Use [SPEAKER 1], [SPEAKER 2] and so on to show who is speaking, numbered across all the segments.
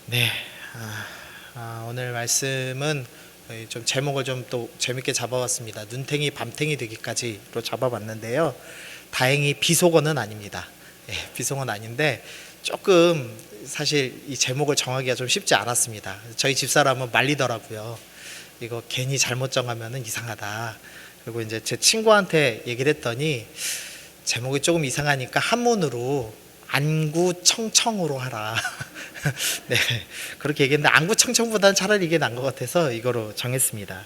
[SPEAKER 1] 네, 오늘 말씀은 좀 제목을 좀 또 재밌게 잡아봤습니다. 눈탱이 밤탱이 되기까지로 잡아봤는데요. 다행히 비속어는 아닙니다. 비속어는 아닌데 조금 사실 이 제목을 정하기가 좀 쉽지 않았습니다. 저희 집사람은 말리더라고요. 이거 괜히 잘못 정하면 이상하다. 그리고 이제 제 친구한테 얘기를 했더니 제목이 조금 이상하니까 한문으로 안구청청으로 하라. 네, 그렇게 얘기했는데 안구청청보다는 차라리 이게 나은 것 같아서 이거로 정했습니다.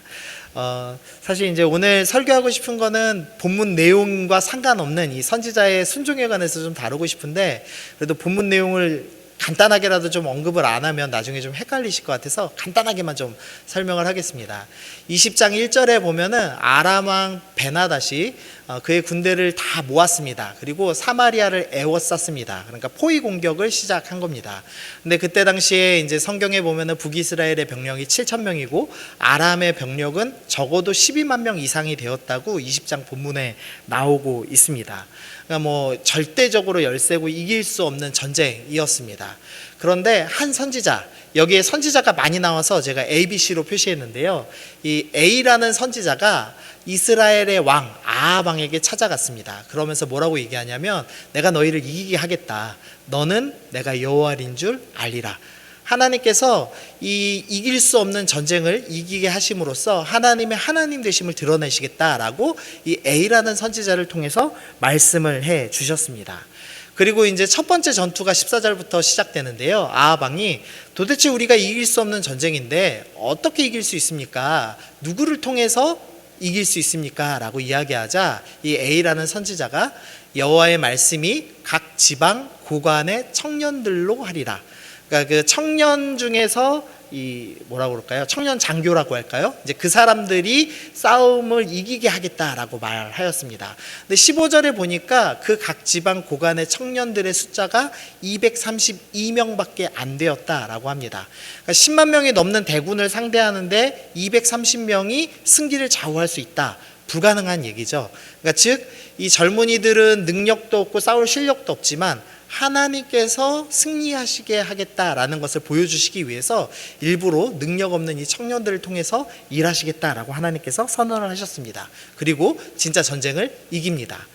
[SPEAKER 1] 사실 이제 오늘 설교하고 싶은 거는 본문 내용과 상관없는 이 선지자의 순종에 관해서 좀 다루고 싶은데, 그래도 본문 내용을 간단하게라도 좀 언급을 안 하면 나중에 좀 헷갈리실 것 같아서 간단하게만 좀 설명을 하겠습니다. 20장 1절에 보면은 아람 왕 베나닷이 그의 군대를 다 모았습니다. 그리고 사마리아를 에워쌌습니다. 그러니까 포위 공격을 시작한 겁니다. 근데 그때 당시에 이제 성경에 보면은 북이스라엘의 병력이 7천 명이고 아람의 병력은 적어도 12만 명 이상이 되었다고 20장 본문에 나오고 있습니다. 그러니까 뭐 절대적으로 열세고 이길 수 없는 전쟁이었습니다. 그런데 한 선지자, 여기에 선지자가 많이 나와서 제가 ABC로 표시했는데요. 이 A라는 선지자가 이스라엘의 왕 아합 왕에게 찾아갔습니다. 그러면서 뭐라고 얘기하냐면, 내가 너희를 이기게 하겠다. 너는 내가 여호와인 줄 알리라. 하나님께서 이 이길 수 없는 전쟁을 이기게 하심으로써 하나님의 하나님 되심을 드러내시겠다라고 이 A라는 선지자를 통해서 말씀을 해 주셨습니다. 그리고 이제 첫 번째 전투가 14절부터 시작되는데요. 아합 왕이 도대체 우리가 이길 수 없는 전쟁인데 어떻게 이길 수 있습니까? 누구를 통해서 이길 수 있습니까? 라고 이야기하자 이 A라는 선지자가 여호와의 말씀이 각 지방 고관의 청년들로 하리라. 그러니까 그 청년 중에서 이 뭐라고 그럴까요? 청년 장교라고 할까요? 이제 그 사람들이 싸움을 이기게 하겠다라고 말하였습니다. 근데 15절에 보니까 그 각 지방 고관의 청년들의 숫자가 232명밖에 안 되었다라고 합니다. 그러니까 10만 명이 넘는 대군을 상대하는데 230명이 승기를 좌우할 수 있다. 불가능한 얘기죠. 그러니까 즉 이 젊은이들은 능력도 없고 싸울 실력도 없지만 하나님께서 승리하시게 하겠다라는 것을 보여주시기 위해서 일부러 능력 없는 이 청년들을 통해서 일하시겠다라고 하나님께서 선언을 하셨습니다. 그리고 진짜 전쟁을 이깁니다.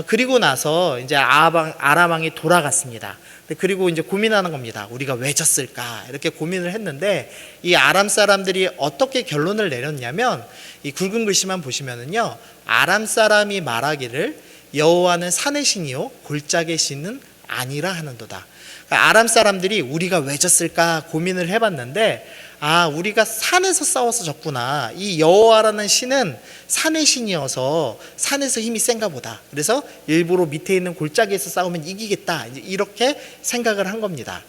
[SPEAKER 1] 그리고 나서 이제 아람 왕이 돌아갔습니다. 그리고 이제 고민하는 겁니다. 우리가 왜 졌을까? 이렇게 고민을 했는데 이 아람 사람들이 어떻게 결론을 내렸냐면, 이 굵은 글씨만 보시면은요, 아람 사람이 말하기를 여호와는 산의 신이요 골짜기의 신은 아니라 하는도다. 그러니까 아람 사람들이 우리가 왜 졌을까 고민을 해봤는데, 우리가 산에서 싸워서 졌구나. 이 여호와라는 신은 산의 신이어서 산에서 힘이 센가 보다. 그래서 일부러 밑에 있는 골짜기에서 싸우면 이기겠다. 이렇게 생각을 한 겁니다.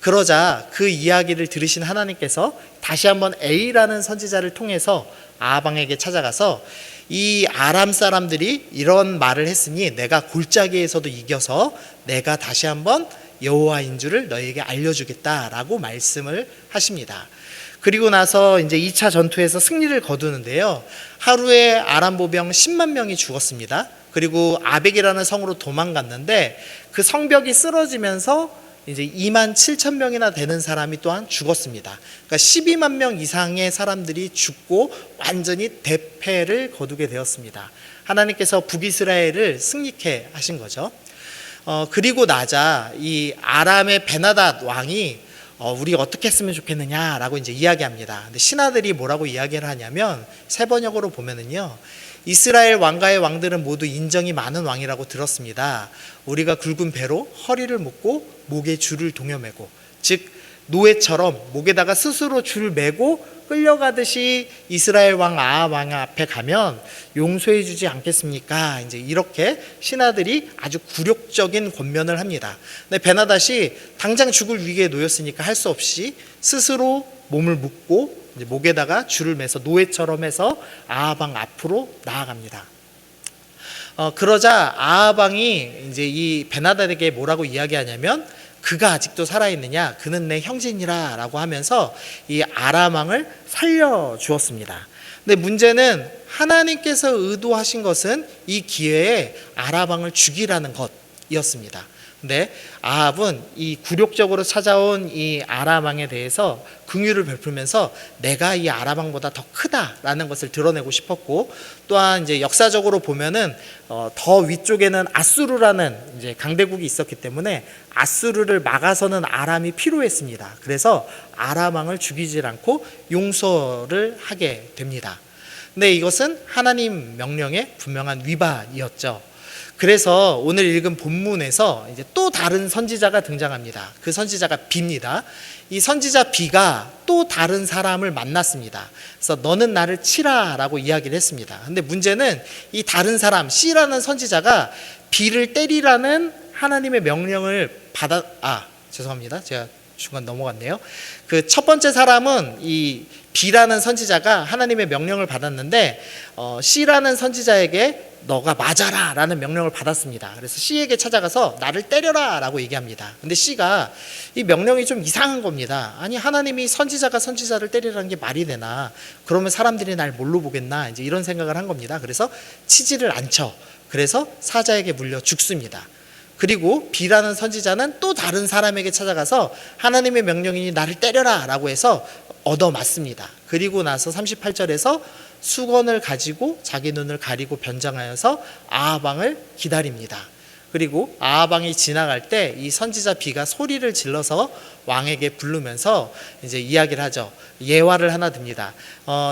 [SPEAKER 1] 그러자 그 이야기를 들으신 하나님께서 다시 한번 A라는 선지자를 통해서 아합 왕에게 찾아가서, 이 아람 사람들이 이런 말을 했으니 내가 골짜기에서도 이겨서 내가 다시 한번 여호와인 줄을 너희에게 알려주겠다라고 말씀을 하십니다. 그리고 나서 이제 2차 전투에서 승리를 거두는데요. 하루에 아람 보병 10만 명이 죽었습니다. 그리고 아벡이라는 성으로 도망갔는데 그 성벽이 쓰러지면서 이제 2만 7천 명이나 되는 사람이 또한 죽었습니다. 그러니까 12만 명 이상의 사람들이 죽고 완전히 대패를 거두게 되었습니다. 하나님께서 북이스라엘을 승리케 하신 거죠. 그리고 나자 이 아람의 베나닷 왕이 우리 어떻게 했으면 좋겠느냐라고 이제 이야기합니다. 근데 신하들이 뭐라고 이야기를 하냐면, 세 번역으로 보면은요, 이스라엘 왕가의 왕들은 모두 인정이 많은 왕이라고 들었습니다. 우리가 굵은 배로 허리를 묶고 목에 줄을 동여매고, 즉 노예처럼 목에다가 스스로 줄 매고 끌려가듯이 이스라엘 왕 아합 왕 앞에 가면 용서해 주지 않겠습니까? 이제 이렇게 신하들이 아주 굴욕적인 권면을 합니다. 근데 베나닷이 당장 죽을 위기에 놓였으니까 할 수 없이 스스로 몸을 묶고 이제 목에다가 줄을 매서 노예처럼 해서 아합 왕 앞으로 나아갑니다. 그러자 아합 왕이 이제 이 베나닷에게 뭐라고 이야기하냐면, 그가 아직도 살아있느냐? 그는 내 형제니라 라고 하면서 이 아람 왕을 살려주었습니다. 근데 문제는 하나님께서 의도하신 것은 이 기회에 아람 왕을 죽이라는 것, 왕이었습니다. 근데 아합은 이 굴욕적으로 찾아온 이 아람 왕에 대해서 긍휼을 베풀면서 내가 이 아람 왕보다 더 크다라는 것을 드러내고 싶었고, 또한 이제 역사적으로 보면은 더 위쪽에는 아수르라는 이제 강대국이 있었기 때문에 아수르를 막아서는 아람이 필요했습니다. 그래서 아람 왕을 죽이지 않고 용서를 하게 됩니다. 근데 이것은 하나님 명령의 분명한 위반이었죠. 그래서 오늘 읽은 본문에서 이제 또 다른 선지자가 등장합니다. 그 선지자가 비입니다. 이 선지자 비가 또 다른 사람을 만났습니다. 그래서 너는 나를 치라라고 이야기를 했습니다. 근데 문제는 이 다른 사람 C라는 선지자가 비를 때리라는 하나님의 명령을 죄송합니다. 제가 중간 넘어갔네요. 그 첫 번째 사람은 이 B라는 선지자가 하나님의 명령을 받았는데 C라는 선지자에게 너가 맞아라 라는 명령을 받았습니다. 그래서 C에게 찾아가서 나를 때려라 라고 얘기합니다. 근데 C가 이 명령이 좀 이상한 겁니다. 아니, 하나님이 선지자가 선지자를 때리라는 게 말이 되나? 그러면 사람들이 날 뭘로 보겠나? 이제 이런 생각을 한 겁니다. 그래서 치지를 않죠. 그래서 사자에게 물려 죽습니다. 그리고 B라는 선지자는 또 다른 사람에게 찾아가서 하나님의 명령이니 나를 때려라 라고 해서 얻어맞습니다. 그리고 나서 38절에서 수건을 가지고 자기 눈을 가리고 변장하여서 아합 왕을 기다립니다. 그리고 아합 왕이 지나갈 때 이 선지자 B가 소리를 질러서 왕에게 부르면서 이제 이야기를 하죠. 예화를 하나 듭니다.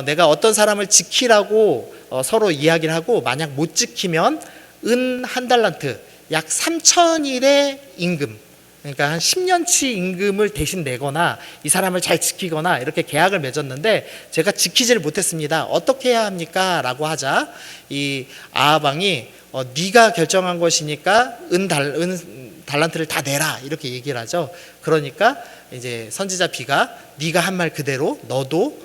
[SPEAKER 1] 내가 어떤 사람을 지키라고 서로 이야기를 하고 만약 못 지키면 은 한 달란트 약 3,000일의 임금, 그러니까 한 10년치 임금을 대신 내거나 이 사람을 잘 지키거나 이렇게 계약을 맺었는데 제가 지키지를 못했습니다. 어떻게 해야 합니까? 라고 하자 이 아합 왕이 네가 결정한 것이니까 은 달란트를 다 내라 이렇게 얘기를 하죠. 그러니까 이제 선지자 B가 네가 한 말 그대로 너도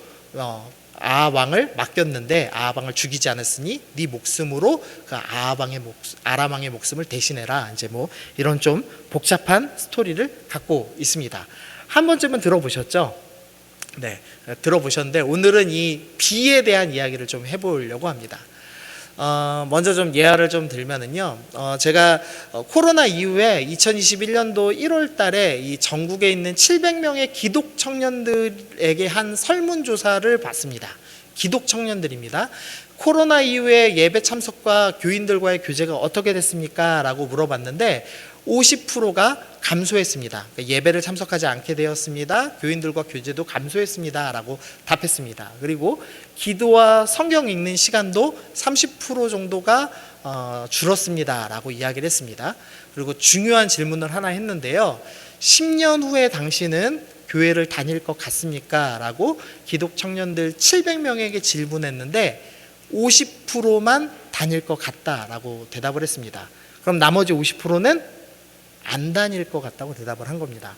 [SPEAKER 1] 아합 왕을 맡겼는데 아합 왕을 죽이지 않았으니 네 목숨으로 그 아람 왕의 목숨을 대신해라. 이제 뭐 이런 좀 복잡한 스토리를 갖고 있습니다. 한 번쯤은 들어보셨죠? 네, 들어보셨는데 오늘은 이 비에 대한 이야기를 좀 해보려고 합니다. 먼저 좀 예화를 좀 들면은요, 제가 코로나 이후에 2021년도 1월 달에 이 전국에 있는 700명의 기독 청년들에게 한 설문조사를 봤습니다. 기독 청년들입니다. 코로나 이후에 예배 참석과 교인들과의 교제가 어떻게 됐습니까? 라고 물어봤는데 50%가 감소했습니다. 예배를 참석하지 않게 되었습니다. 교인들과 교제도 감소했습니다. 라고 답했습니다. 그리고 기도와 성경 읽는 시간도 30% 정도가 줄었습니다. 라고 이야기를 했습니다. 그리고 중요한 질문을 하나 했는데요. 10년 후에 당신은 교회를 다닐 것 같습니까? 라고 기독 청년들 700명에게 질문했는데 50%만 다닐 것 같다라고 대답을 했습니다. 그럼 나머지 50%는 안 다닐 것 같다고 대답을 한 겁니다.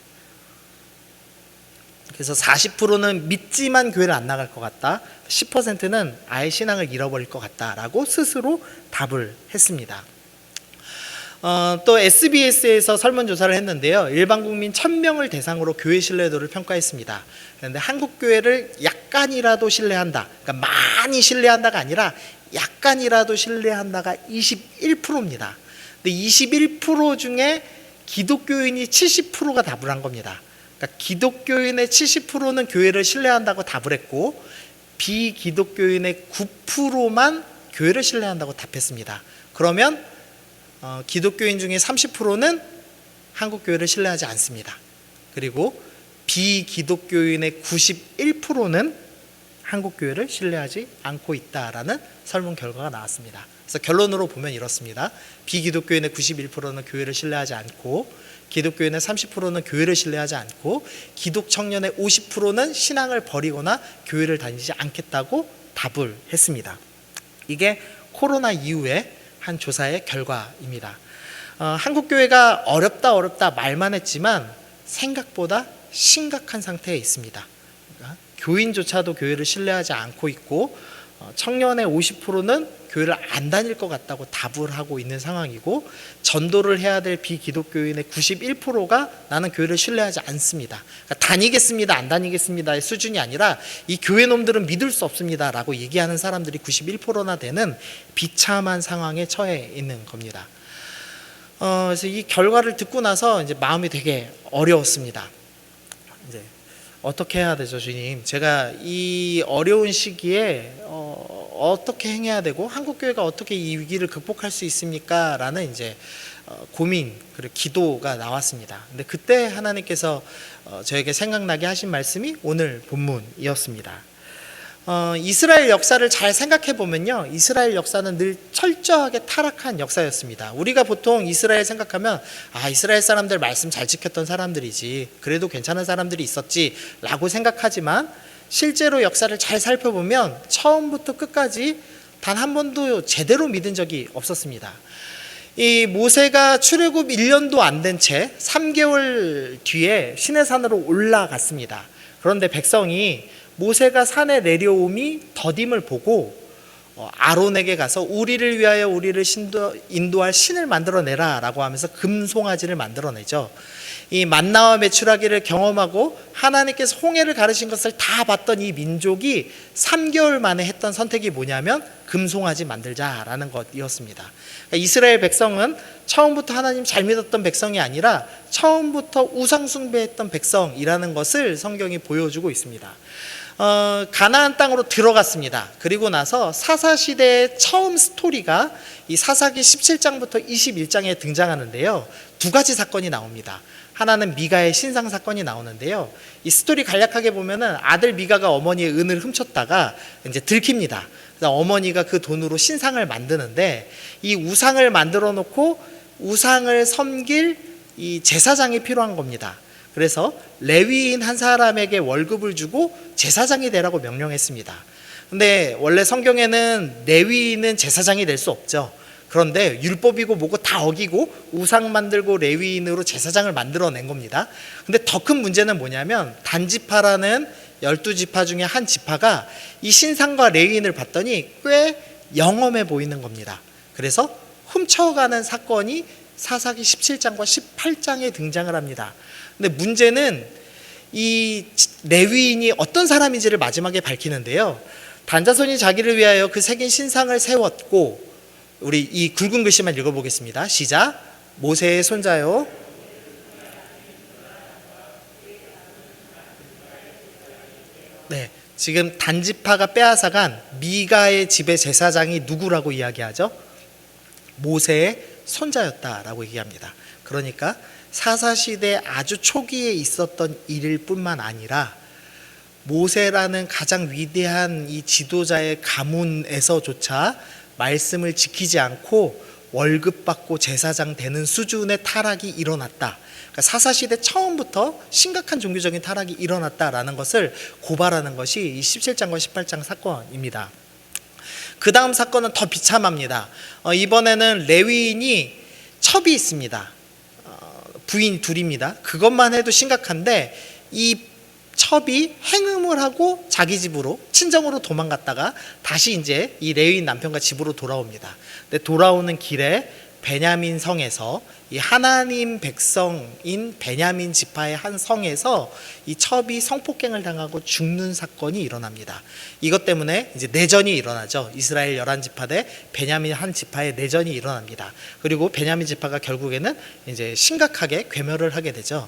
[SPEAKER 1] 그래서 40%는 믿지만 교회를 안 나갈 것 같다, 10%는 아예 신앙을 잃어버릴 것 같다라고 스스로 답을 했습니다. 또 SBS에서 설문조사를 했는데요, 일반 국민 1000명을 대상으로 교회 신뢰도를 평가했습니다. 그런데 한국 교회를 약간이라도 신뢰한다, 그러니까 많이 신뢰한다가 아니라 약간이라도 신뢰한다가 21%입니다. 근데 21% 중에 기독교인이 70%가 답을 한 겁니다. 그러니까 기독교인의 70%는 교회를 신뢰한다고 답을 했고 비기독교인의 9%만 교회를 신뢰한다고 답했습니다. 그러면 기독교인 중에 30%는 한국 교회를 신뢰하지 않습니다. 그리고 비기독교인의 91%는 한국 교회를 신뢰하지 않고 있다라는 설문 결과가 나왔습니다. 그래서 결론으로 보면 이렇습니다. 비기독교인의 91%는 교회를 신뢰하지 않고 기독교인의 30%는 교회를 신뢰하지 않고 기독 청년의 50%는 신앙을 버리거나 교회를 다니지 않겠다고 답을 했습니다. 이게 코로나 이후에 한 조사의 결과입니다. 한국 교회가 어렵다 말만 했지만 생각보다 심각한 상태에 있습니다. 그러니까 교인조차도 교회를 신뢰하지 않고 있고 청년의 50%는 교회를 안 다닐 것 같다고 답을 하고 있는 상황이고 전도를 해야 될 비기독교인의 91%가 나는 교회를 신뢰하지 않습니다. 그러니까 다니겠습니다, 안 다니겠습니다의 수준이 아니라 이 교회 놈들은 믿을 수 없습니다 라고 얘기하는 사람들이 91%나 되는 비참한 상황에 처해 있는 겁니다. 그래서 이 결과를 듣고 나서 이제 마음이 되게 어려웠습니다. 이제 어떻게 해야 되죠, 주님? 제가 이 어려운 시기에 어떻게 행해야 되고 한국 교회가 어떻게 이 위기를 극복할 수 있습니까? 라는 이제 고민 그리고 기도가 나왔습니다. 근데 그때 하나님께서 저에게 생각나게 하신 말씀이 오늘 본문이었습니다. 이스라엘 역사를 잘 생각해 보면요, 이스라엘 역사는 늘 철저하게 타락한 역사였습니다. 우리가 보통 이스라엘 생각하면 이스라엘 사람들 말씀 잘 지켰던 사람들이지, 그래도 괜찮은 사람들이 있었지 라고 생각하지만 실제로 역사를 잘 살펴보면 처음부터 끝까지 단 한 번도 제대로 믿은 적이 없었습니다. 이 모세가 출애굽 1년도 안 된 채 3개월 뒤에 시내산으로 올라갔습니다. 그런데 백성이 모세가 산에 내려옴이 더딤을 보고 아론에게 가서 우리를 위하여 우리를 인도할 신을 만들어내라 라고 하면서 금송아지를 만들어내죠. 이 만나와 메추라기를 경험하고 하나님께서 홍해를 가르신 것을 다 봤던 이 민족이 3개월 만에 했던 선택이 뭐냐면 금송아지 만들자라는 것이었습니다. 그러니까 이스라엘 백성은 처음부터 하나님 잘 믿었던 백성이 아니라 처음부터 우상숭배했던 백성이라는 것을 성경이 보여주고 있습니다. 가나안 땅으로 들어갔습니다. 그리고 나서 사사시대의 처음 스토리가 이 사사기 17장부터 21장에 등장하는데요, 두 가지 사건이 나옵니다. 하나는 미가의 신상 사건이 나오는데요, 이 스토리 간략하게 보면은 아들 미가가 어머니의 은을 훔쳤다가 이제 들킵니다. 그래서 어머니가 그 돈으로 신상을 만드는데 이 우상을 만들어 놓고 우상을 섬길 이 제사장이 필요한 겁니다. 그래서 레위인 한 사람에게 월급을 주고 제사장이 되라고 명령했습니다. 근데 원래 성경에는 레위인은 제사장이 될 수 없죠. 그런데 율법이고 뭐고 다 어기고 우상 만들고 레위인으로 제사장을 만들어낸 겁니다. 근데 더 큰 문제는 뭐냐면 단지파라는 12지파 중에 한 지파가 이 신상과 레위인을 봤더니 꽤 영험해 보이는 겁니다. 그래서 훔쳐가는 사건이 사사기 17장과 18장에 등장을 합니다. 근데 문제는 이 레위인이 어떤 사람인지를 마지막에 밝히는데요, 단자손이 자기를 위하여 그 새긴 신상을 세웠고, 우리 이 굵은 글씨만 읽어보겠습니다. 시작. 모세의 손자요. 네, 지금 단지파가 빼앗아간 미가의 집의 제사장이 누구라고 이야기하죠? 모세의 손자였다라고 얘기합니다. 그러니까 사사시대 아주 초기에 있었던 일일 뿐만 아니라 모세라는 가장 위대한 이 지도자의 가문에서조차 말씀을 지키지 않고 월급 받고 제사장 되는 수준의 타락이 일어났다. 그러니까 사사시대 처음부터 심각한 종교적인 타락이 일어났다라는 것을 고발하는 것이 이 17장과 18장 사건입니다. 그 다음 사건은 더 비참합니다. 이번에는 레위인이 첩이 있습니다. 부인 둘입니다. 그것만 해도 심각한데 이 첩이 행음을 하고 자기 집으로 친정으로 도망갔다가 다시 이제 이 레위인 남편과 집으로 돌아옵니다. 근데 돌아오는 길에 베냐민 성에서 이 하나님 백성인 베냐민 지파의 한 성에서 이 첩이 성폭행을 당하고 죽는 사건이 일어납니다. 이것 때문에 이제 내전이 일어나죠. 이스라엘 11지파 대 베냐민 한 지파의 내전이 일어납니다. 그리고 베냐민 지파가 결국에는 이제 심각하게 괴멸을 하게 되죠.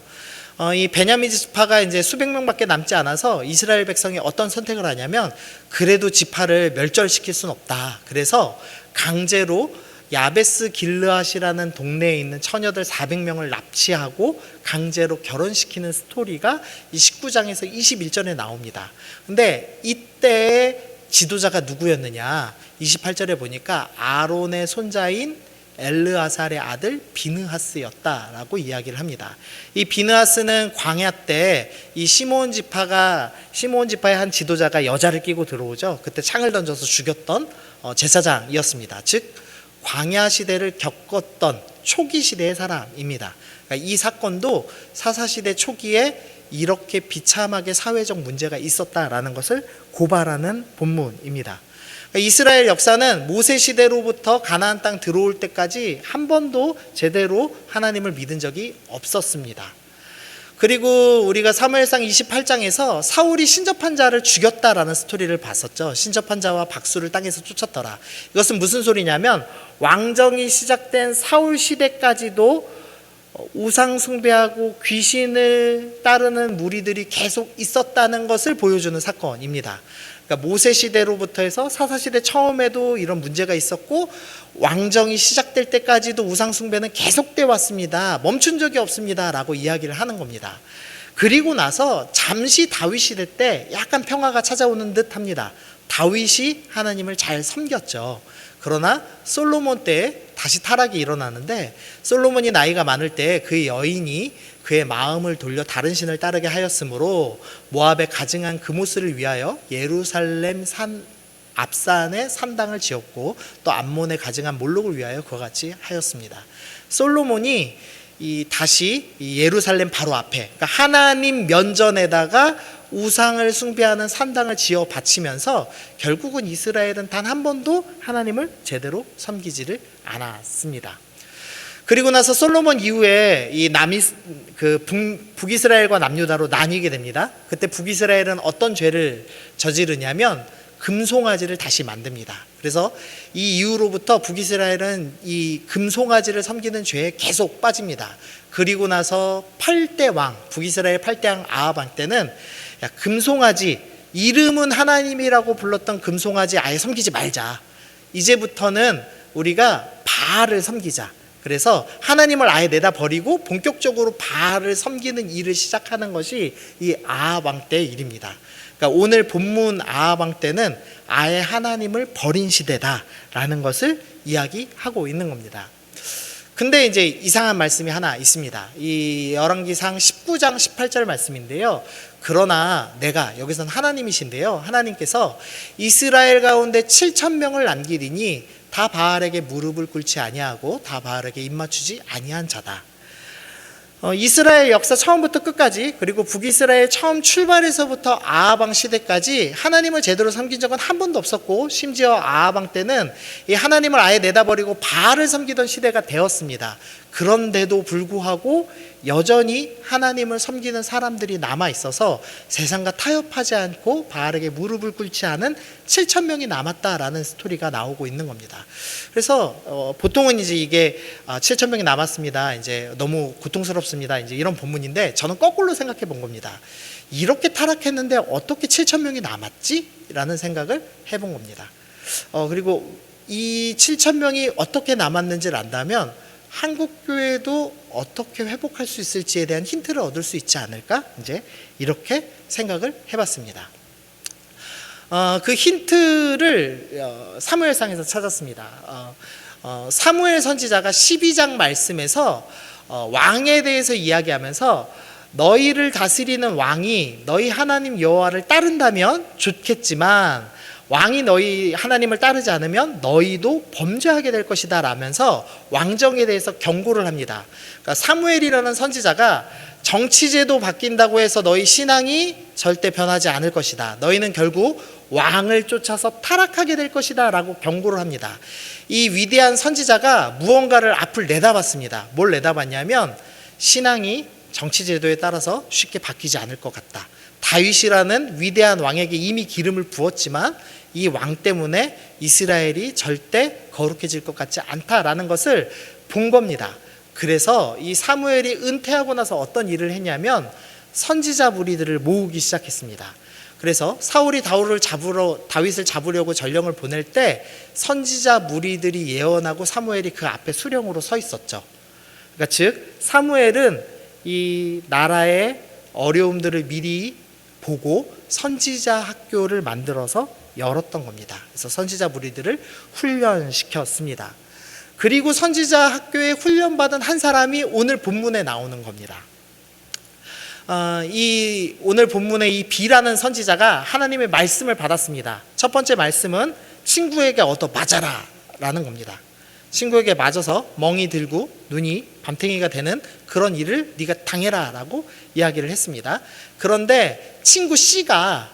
[SPEAKER 1] 이 베냐민 지파가 이제 수백 명밖에 남지 않아서 이스라엘 백성이 어떤 선택을 하냐면 그래도 지파를 멸절시킬 수는 없다. 그래서 강제로 야베스 길르앗이라는 동네에 있는 처녀들 400명을 납치하고 강제로 결혼시키는 스토리가 이 19장에서 21절에 나옵니다. 근데 이때의 지도자가 누구였느냐? 28절에 보니까 아론의 손자인 엘르아살의 아들 비느하스였다라고 이야기를 합니다. 이 비느하스는 광야 때 이 시므온 지파의 한 지도자가 여자를 끼고 들어오죠. 그때 창을 던져서 죽였던 제사장이었습니다. 즉 광야 시대를 겪었던 초기 시대의 사람입니다. 그러니까 이 사건도 사사시대 초기에 이렇게 비참하게 사회적 문제가 있었다라는 것을 고발하는 본문입니다. 그러니까 이스라엘 역사는 모세 시대로부터 가나안 땅 들어올 때까지 한 번도 제대로 하나님을 믿은 적이 없었습니다. 그리고 우리가 사무엘상 28장에서 사울이 신접한 자를 죽였다라는 스토리를 봤었죠. 신접한 자와 박수를 땅에서 쫓았더라. 이것은 무슨 소리냐면 왕정이 시작된 사울 시대까지도 우상 숭배하고 귀신을 따르는 무리들이 계속 있었다는 것을 보여주는 사건입니다. 그러니까 모세 시대로부터 해서 사사 시대 처음에도 이런 문제가 있었고 왕정이 시작될 때까지도 우상 숭배는 계속돼 왔습니다. 멈춘 적이 없습니다라고 이야기를 하는 겁니다. 그리고 나서 잠시 다윗 시대 때 약간 평화가 찾아오는 듯합니다. 다윗이 하나님을 잘 섬겼죠. 그러나 솔로몬 때 다시 타락이 일어나는데 솔로몬이 나이가 많을 때 그 여인이 그의 마음을 돌려 다른 신을 따르게 하였으므로 모압에 가증한 그모스를 위하여 예루살렘 산 앞산에 산당을 지었고 또 암몬에 가증한 몰록을 위하여 그와 같이 하였습니다. 솔로몬이 다시 예루살렘 바로 앞에 그러니까 하나님 면전에다가 우상을 숭배하는 산당을 지어 바치면서 결국은 이스라엘은 단 한 번도 하나님을 제대로 섬기지를 않았습니다. 그리고 나서 솔로몬 이후에 북이스라엘과 남유다로 나뉘게 됩니다. 그때 북이스라엘은 어떤 죄를 저지르냐면 금송아지를 다시 만듭니다. 그래서 이 이후로부터 북이스라엘은 이 금송아지를 섬기는 죄에 계속 빠집니다. 그리고 나서 8대 왕, 북이스라엘 8대 왕 아합 왕 때는 금송아지, 이름은 하나님이라고 불렀던 금송아지 아예 섬기지 말자. 이제부터는 우리가 바알을 섬기자. 그래서 하나님을 아예 내다버리고 본격적으로 바알을 섬기는 일을 시작하는 것이 이 아합 왕 때의 일입니다. 그러니까 오늘 본문 아합 왕 때는 아예 하나님을 버린 시대다라는 것을 이야기하고 있는 겁니다. 근데 이제 이상한 말씀이 하나 있습니다. 이 열왕기상 19장 18절 말씀인데요. 그러나 내가, 여기서는 하나님이신데요, 하나님께서 이스라엘 가운데 7,000명을 남기리니 다 바알에게 무릎을 꿇지 아니하고 다 바알에게 입맞추지 아니한 자다. 이스라엘 역사 처음부터 끝까지, 그리고 북이스라엘 처음 출발에서부터 아합 왕 시대까지 하나님을 제대로 섬긴 적은 한 번도 없었고, 심지어 아합 왕 때는 이 하나님을 아예 내다버리고 바알을 섬기던 시대가 되었습니다. 그런데도 불구하고 여전히 하나님을 섬기는 사람들이 남아 있어서 세상과 타협하지 않고 바알에게 무릎을 꿇지 않은 7,000명이 남았다라는 스토리가 나오고 있는 겁니다. 그래서 보통은 이제 이게 7,000명이 남았습니다. 이제 너무 고통스럽습니다. 이제 이런 본문인데 저는 거꾸로 생각해 본 겁니다. 이렇게 타락했는데 어떻게 7,000명이 남았지? 라는 생각을 해본 겁니다. 그리고 이 7,000명이 어떻게 남았는지를 안다면 한국교회도 어떻게 회복할 수 있을지에 대한 힌트를 얻을 수 있지 않을까? 이제 이렇게 생각을 해봤습니다. 그 힌트를 사무엘상에서 찾았습니다. 사무엘 선지자가 12장 말씀에서 왕에 대해서 이야기하면서 너희를 다스리는 왕이 너희 하나님 여호와를 따른다면 좋겠지만 왕이 너희 하나님을 따르지 않으면 너희도 범죄하게 될 것이다 라면서 왕정에 대해서 경고를 합니다. 그러니까 사무엘이라는 선지자가 정치제도 바뀐다고 해서 너희 신앙이 절대 변하지 않을 것이다. 너희는 결국 왕을 쫓아서 타락하게 될 것이다 라고 경고를 합니다. 이 위대한 선지자가 무언가를 앞을 내다봤습니다. 뭘 내다봤냐면 신앙이 정치제도에 따라서 쉽게 바뀌지 않을 것 같다. 다윗이라는 위대한 왕에게 이미 기름을 부었지만 이 왕 때문에 이스라엘이 절대 거룩해질 것 같지 않다라는 것을 본 겁니다. 그래서 이 사무엘이 은퇴하고 나서 어떤 일을 했냐면 선지자 무리들을 모으기 시작했습니다. 그래서 사울이 다윗을 잡으려고 전령을 보낼 때 선지자 무리들이 예언하고 사무엘이 그 앞에 수령으로 서 있었죠. 그러니까 즉 사무엘은 이 나라의 어려움들을 미리 보고 선지자 학교를 만들어서 열었던 겁니다. 그래서 선지자 무리들을 훈련시켰습니다. 그리고 선지자 학교에 훈련받은 한 사람이 오늘 본문에 나오는 겁니다. 이 오늘 본문의 이 비라는 선지자가 하나님의 말씀을 받았습니다. 첫 번째 말씀은 친구에게 얻어 맞아라 라는 겁니다. 친구에게 맞아서 멍이 들고 눈이 밤탱이가 되는 그런 일을 네가 당해라 라고 이야기를 했습니다. 그런데 친구 C가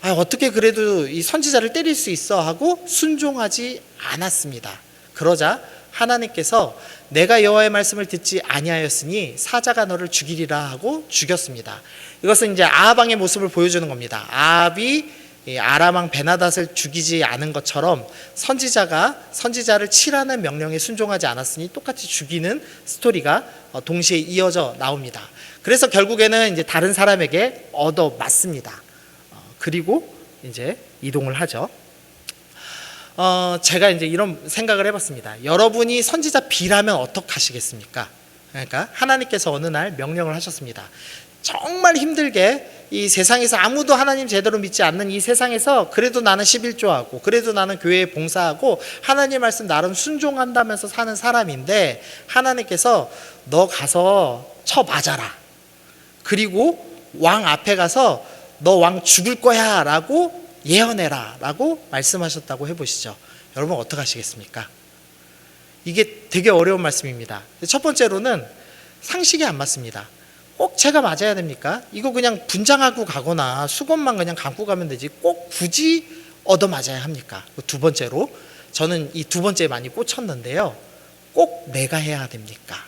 [SPEAKER 1] 어떻게 그래도 이 선지자를 때릴 수 있어 하고 순종하지 않았습니다. 그러자 하나님께서 내가 여호와의 말씀을 듣지 아니하였으니 사자가 너를 죽이리라 하고 죽였습니다. 이것은 이제 아합 왕의 모습을 보여주는 겁니다. 아합이 아람 왕 베나닷을 죽이지 않은 것처럼 선지자를 치라는 명령에 순종하지 않았으니 똑같이 죽이는 스토리가 동시에 이어져 나옵니다. 그래서 결국에는 이제 다른 사람에게 얻어 맞습니다. 그리고 이제 이동을 하죠. 제가 이제 이런 생각을 해봤습니다. 여러분이 선지자 B라면 어떡하시겠습니까? 그러니까 하나님께서 어느 날 명령을 하셨습니다. 정말 힘들게 이 세상에서 아무도 하나님 제대로 믿지 않는 이 세상에서 그래도 나는 11조하고 그래도 나는 교회에 봉사하고 하나님 말씀 나름 순종한다면서 사는 사람인데 하나님께서 너 가서 쳐 맞아라. 그리고 왕 앞에 가서 너 왕 죽을 거야 라고 예언해라 라고 말씀하셨다고 해보시죠. 여러분 어떡하시겠습니까? 이게 되게 어려운 말씀입니다. 첫 번째로는 상식이 안 맞습니다. 꼭 제가 맞아야 됩니까? 이거 그냥 분장하고 가거나 수건만 그냥 감고 가면 되지 꼭 굳이 얻어 맞아야 합니까? 두 번째로 저는 이 두 번째에 많이 꽂혔는데요. 꼭 내가 해야 됩니까?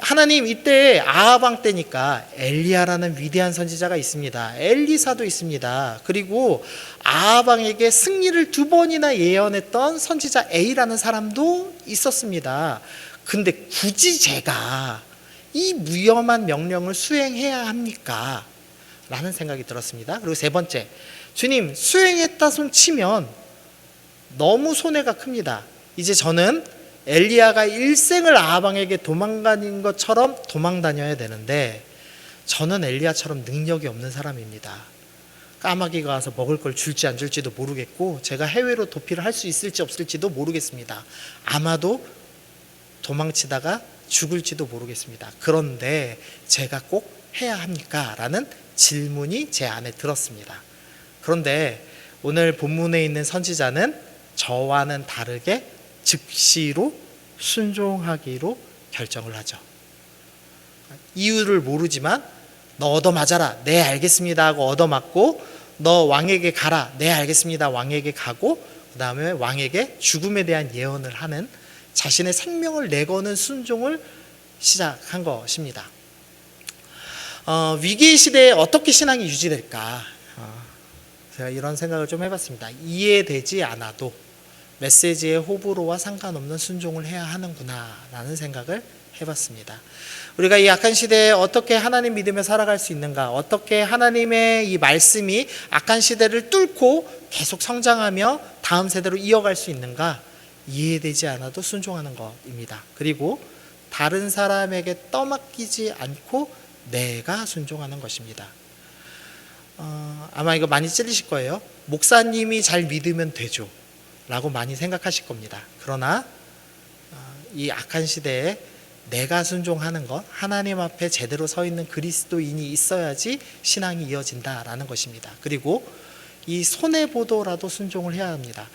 [SPEAKER 1] 하나님 이때 아합 왕 때니까 엘리야라는 위대한 선지자가 있습니다. 엘리사도 있습니다. 그리고 아합 왕에게 승리를 2번이나 예언했던 선지자 A라는 사람도 있었습니다. 근데 굳이 제가 이 무엄한 명령을 수행해야 합니까? 라는 생각이 들었습니다. 그리고 세 번째, 주님 수행했다 손 치면 너무 손해가 큽니다. 이제 저는 엘리야가 일생을 아합 왕에게 도망다닌 것처럼 도망다녀야 되는데 저는 엘리야처럼 능력이 없는 사람입니다. 까마귀가 와서 먹을 걸 줄지 안 줄지도 모르겠고 제가 해외로 도피를 할 수 있을지 없을지도 모르겠습니다. 아마도 도망치다가 죽을지도 모르겠습니다. 그런데 제가 꼭 해야 합니까? 라는 질문이 제 안에 들었습니다. 그런데 오늘 본문에 있는 선지자는 저와는 다르게 즉시로 순종하기로 결정을 하죠. 이유를 모르지만 너 얻어 맞아라. 네 알겠습니다 하고 얻어 맞고 너 왕에게 가라. 네 알겠습니다 왕에게 가고 그 다음에 왕에게 죽음에 대한 예언을 하는 자신의 생명을 내거는 순종을 시작한 것입니다. 위기의 시대에 어떻게 신앙이 유지될까? 제가 이런 생각을 좀 해봤습니다. 이해되지 않아도 메시지의 호불호와 상관없는 순종을 해야 하는구나 라는 생각을 해봤습니다. 우리가 이 악한 시대에 어떻게 하나님 믿으며 살아갈 수 있는가, 어떻게 하나님의 이 말씀이 악한 시대를 뚫고 계속 성장하며 다음 세대로 이어갈 수 있는가, 이해되지 않아도 순종하는 것입니다. 그리고 다른 사람에게 떠맡기지 않고 내가 순종하는 것입니다. 아마 이거 많이 찔리실 거예요. 목사님이 잘 믿으면 되죠 라고 많이 생각하실 겁니다. 그러나 이 악한 시대에 내가 순종하는 것, 하나님 앞에 제대로 서 있는 그리스도인이 있어야지 신앙이 이어진다라는 것입니다. 그리고 이 손해보더라도 순종을 해야 합니다.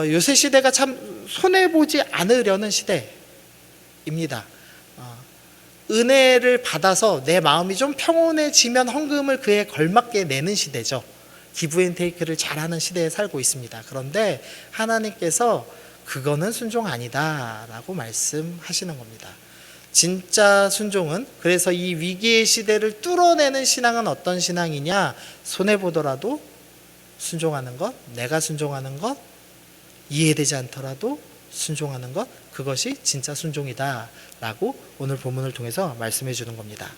[SPEAKER 1] 요새 시대가 참 손해보지 않으려는 시대입니다. 은혜를 받아서 내 마음이 좀 평온해지면 헌금을 그에 걸맞게 내는 시대죠. 기브앤테이크를 잘하는 시대에 살고 있습니다. 그런데 하나님께서 그거는 순종 아니다 라고 말씀하시는 겁니다. 진짜 순종은, 그래서 이 위기의 시대를 뚫어내는 신앙은 어떤 신앙이냐, 손해보더라도 순종하는 것, 내가 순종하는 것, 이해되지 않더라도 순종하는 것, 그것이 진짜 순종이다 라고 오늘 본문을 통해서 말씀해 주는 겁니다.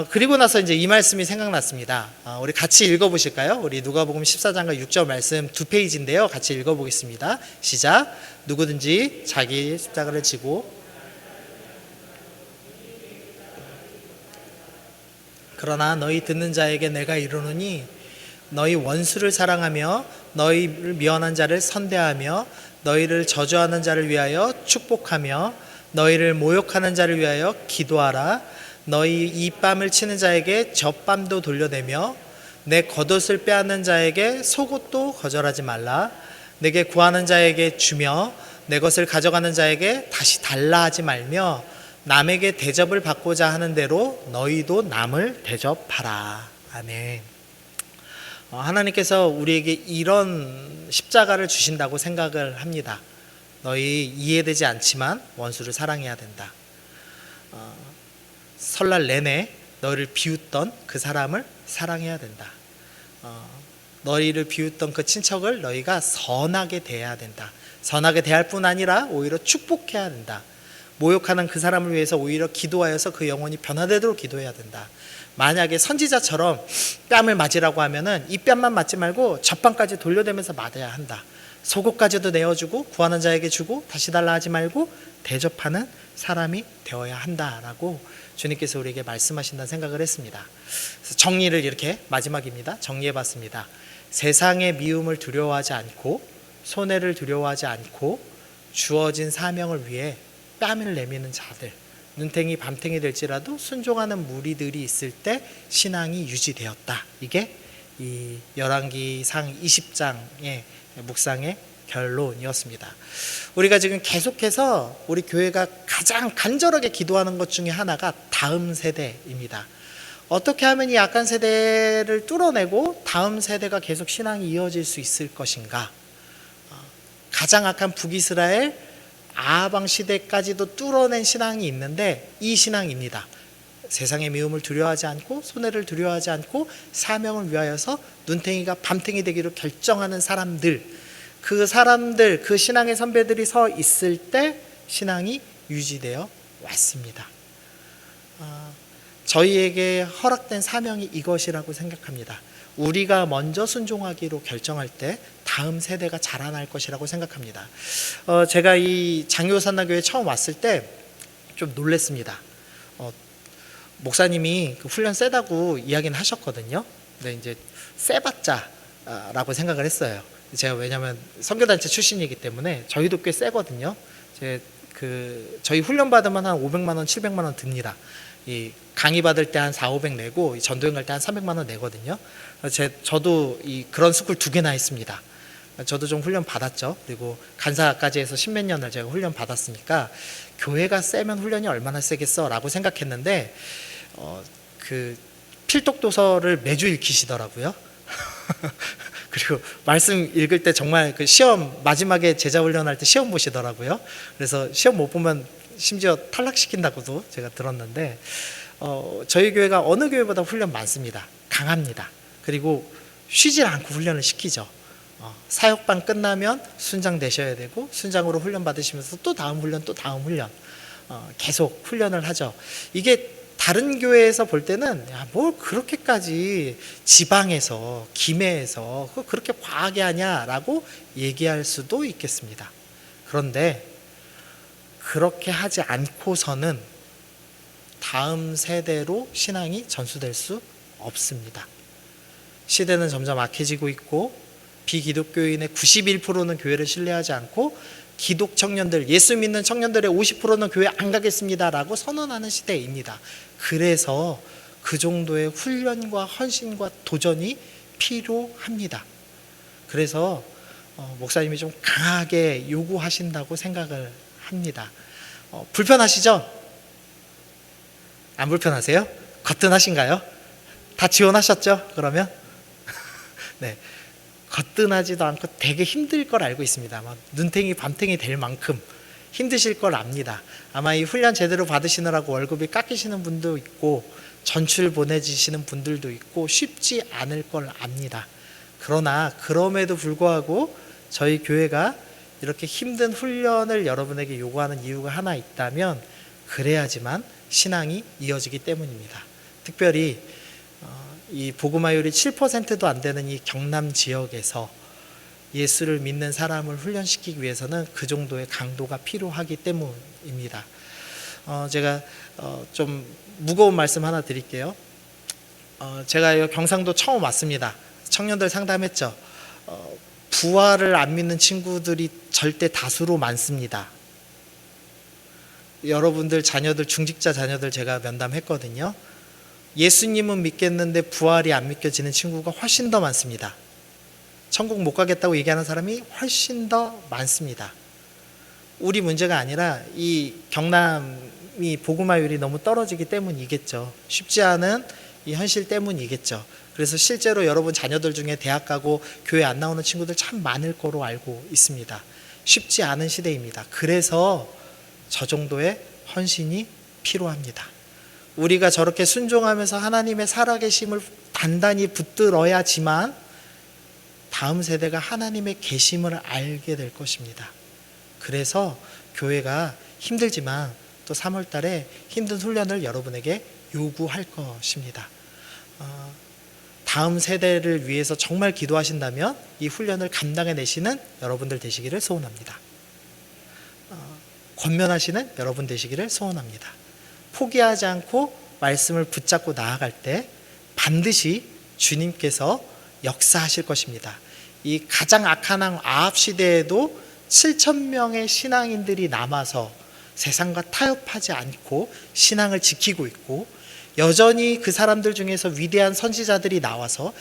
[SPEAKER 1] 그리고 나서 이제 이 말씀이 생각났습니다. 우리 같이 읽어보실까요? 우리 누가복음 14장과 6절 말씀 2페이지인데요. 같이 읽어보겠습니다. 시작. 누구든지 자기 십자가를 지고 그러나 너희 듣는 자에게 내가 이르노니 너희 원수를 사랑하며 너희를 미워하는 자를 선대하며 너희를 저주하는 자를 위하여 축복하며 너희를 모욕하는 자를 위하여 기도하라. 너희 이밤을 치는 자에게 젖밤도 돌려내며 내 겉옷을 빼앗는 자에게 속옷도 거절하지 말라. 내게 구하는 자에게 주며 내 것을 가져가는 자에게 다시 달라 하지 말며 남에게 대접을 받고자 하는 대로 너희도 남을 대접하라. 아멘. 하나님께서 우리에게 이런 십자가를 주신다고 생각을 합니다. 너희 이해되지 않지만 원수를 사랑해야 된다. 설날 내내 너희를 비웃던 그 사람을 사랑해야 된다. 너희를 비웃던 그 친척을 너희가 선하게 대해야 된다. 선하게 대할 뿐 아니라 오히려 축복해야 된다. 모욕하는 그 사람을 위해서 오히려 기도하여서 그 영혼이 변화되도록 기도해야 된다. 만약에 선지자처럼 뺨을 맞으라고 하면은 이 뺨만 맞지 말고 젖방까지 돌려대면서 맞아야 한다. 속옷까지도 내어주고 구하는 자에게 주고 다시 달라 하지 말고 대접하는 사람이 되어야 한다라고 주님께서 우리에게 말씀하신다는 생각을 했습니다. 그래서 정리를 이렇게 마지막입니다. 정리해봤습니다. 세상의 미움을 두려워하지 않고 손해를 두려워하지 않고 주어진 사명을 위해 뺨을 내미는 자들, 눈탱이 밤탱이 될지라도 순종하는 무리들이 있을 때 신앙이 유지되었다. 이게 이 열왕기상 20장의 묵상의 결론이었습니다. 우리가 지금 계속해서 우리 교회가 가장 간절하게 기도하는 것 중에 하나가 다음 세대입니다. 어떻게 하면 이 악한 세대를 뚫어내고 다음 세대가 계속 신앙이 이어질 수 있을 것인가? 가장 악한 북이스라엘 아방 시대까지도 뚫어낸 신앙이 있는데 이 신앙입니다. 세상의 미움을 두려워하지 않고 손해를 두려워하지 않고 사명을 위하여서 눈탱이가 밤탱이 되기로 결정하는 사람들, 그 신앙의 선배들이 서 있을 때 신앙이 유지되어 왔습니다. 저희에게 허락된 사명이 이것이라고 생각합니다. 우리가 먼저 순종하기로 결정할 때 다음 세대가 자라날 것이라고 생각합니다. 제가 이 장교산나교회 처음 왔을 때 좀 놀랐습니다. 목사님이 그 훈련 세다고 이야기는 하셨거든요. 근데 이제 세봤자라고 생각을 했어요. 제가 왜냐하면 선교단체 출신이기 때문에 저희도 꽤 세거든요. 저희 훈련 받으면 한 500만 원, 700만 원 듭니다. 이 강의 받을 때 한 4, 500 내고 전도행 갈 때 한 300만 원 내거든요. 저도 그런 스쿨 2개나 했습니다. 저도 좀 훈련 받았죠. 그리고 간사까지 해서 10몇 년을 제가 훈련 받았으니까 교회가 세면 훈련이 얼마나 세겠어 라고 생각했는데 그 필독도서를 매주 읽히시더라고요. 그리고 말씀 읽을 때 정말 그 시험 마지막에 제자 훈련할 때 시험 보시더라고요. 그래서 시험 못 보면 심지어 탈락시킨다고도 제가 들었는데 저희 교회가 어느 교회보다 훈련 많습니다. 강합니다. 그리고 쉬질 않고 훈련을 시키죠. 사역반 끝나면 순장 되셔야 되고 순장으로 훈련 받으시면서 또 다음 훈련 또 다음 훈련 계속 훈련을 하죠. 이게 다른 교회에서 볼 때는 뭘 그렇게까지 지방에서 김해에서 그렇게 과하게 하냐라고 얘기할 수도 있겠습니다. 그런데 그렇게 하지 않고서는 다음 세대로 신앙이 전수될 수 없습니다. 시대는 점점 악해지고 있고 비기독교인의 91%는 교회를 신뢰하지 않고 기독 청년들, 예수 믿는 청년들의 50%는 교회 안 가겠습니다라고 선언하는 시대입니다. 그래서 그 정도의 훈련과 헌신과 도전이 필요합니다. 그래서 목사님이 좀 강하게 요구하신다고 생각을 합니다. 불편하시죠? 안 불편하세요? 거뜬하신가요? 다 지원하셨죠? 그러면? 네. 거뜬하지도 않고 되게 힘들 걸 알고 있습니다. 아마 눈탱이 밤탱이 될 만큼 힘드실 걸 압니다. 아마 이 훈련 제대로 받으시느라고 월급이 깎이시는 분도 있고 전출 보내주시는 분들도 있고 쉽지 않을 걸 압니다. 그러나 그럼에도 불구하고 저희 교회가 이렇게 힘든 훈련을 여러분에게 요구하는 이유가 하나 있다면 그래야지만 신앙이 이어지기 때문입니다. 특별히 이 복음화율이 7%도 안 되는 이 경남 지역에서 예수를 믿는 사람을 훈련시키기 위해서는 그 정도의 강도가 필요하기 때문입니다. 제가 좀 무거운 말씀 하나 드릴게요. 제가 경상도 처음 왔습니다. 청년들 상담했죠. 부활을 안 믿는 친구들이 절대 다수로 많습니다. 여러분들 자녀들, 중직자 자녀들 제가 면담했거든요. 예수님은 믿겠는데 부활이 안 믿겨지는 친구가 훨씬 더 많습니다. 천국 못 가겠다고 얘기하는 사람이 훨씬 더 많습니다. 우리 문제가 아니라 이 경남이 복음화율이 너무 떨어지기 때문이겠죠. 쉽지 않은 이 현실 때문이겠죠. 그래서 실제로 여러분 자녀들 중에 대학 가고 교회 안 나오는 친구들 참 많을 거로 알고 있습니다. 쉽지 않은 시대입니다. 그래서 저 정도의 헌신이 필요합니다. 우리가 저렇게 순종하면서 하나님의 살아계심을 단단히 붙들어야지만 다음 세대가 하나님의 계심을 알게 될 것입니다. 그래서 교회가 힘들지만 또 3월 달에 힘든 훈련을 여러분에게 요구할 것입니다. 다음 세대를 위해서 정말 기도하신다면 이 훈련을 감당해내시는 여러분들 되시기를 소원합니다. 권면하시는 여러분 되시기를 소원합니다. 포기하지 않고 말씀을 붙잡고 나아갈 때 반드시 주님께서 역사하실 것입니다. 이 가장 악한 왕 아합 시대에도 7,000명의 신앙인들이 남아서 세상과 타협하지 않고 신앙을 지키고 있고, 여전히 그 사람들 중에서 위대한 선지자들이 나와서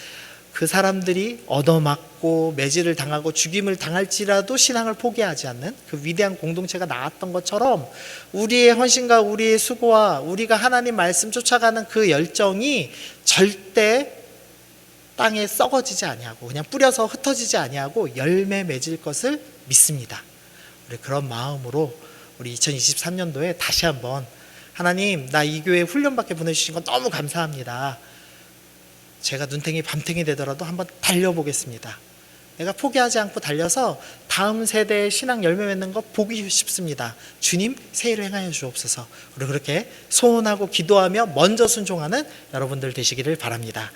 [SPEAKER 1] 그 사람들이 얻어맞고 매질을 당하고 죽임을 당할지라도 신앙을 포기하지 않는 그 위대한 공동체가 나왔던 것처럼, 우리의 헌신과 우리의 수고와 우리가 하나님 말씀 쫓아가는 그 열정이 절대 땅에 썩어지지 아니하고 그냥 뿌려서 흩어지지 아니하고 열매 맺을 것을 믿습니다. 우리 그런 마음으로 우리 2023년도에 다시 한번 하나님, 나 이 교회 훈련받게 보내주신 건 너무 감사합니다. 제가 눈탱이 밤탱이 되더라도 한번 달려보겠습니다. 내가 포기하지 않고 달려서 다음 세대의 신앙 열매 맺는 거 보기 싶습니다. 주님, 새 일을 행하여 주옵소서. 우리 그렇게 소원하고 기도하며 먼저 순종하는 여러분들 되시기를 바랍니다.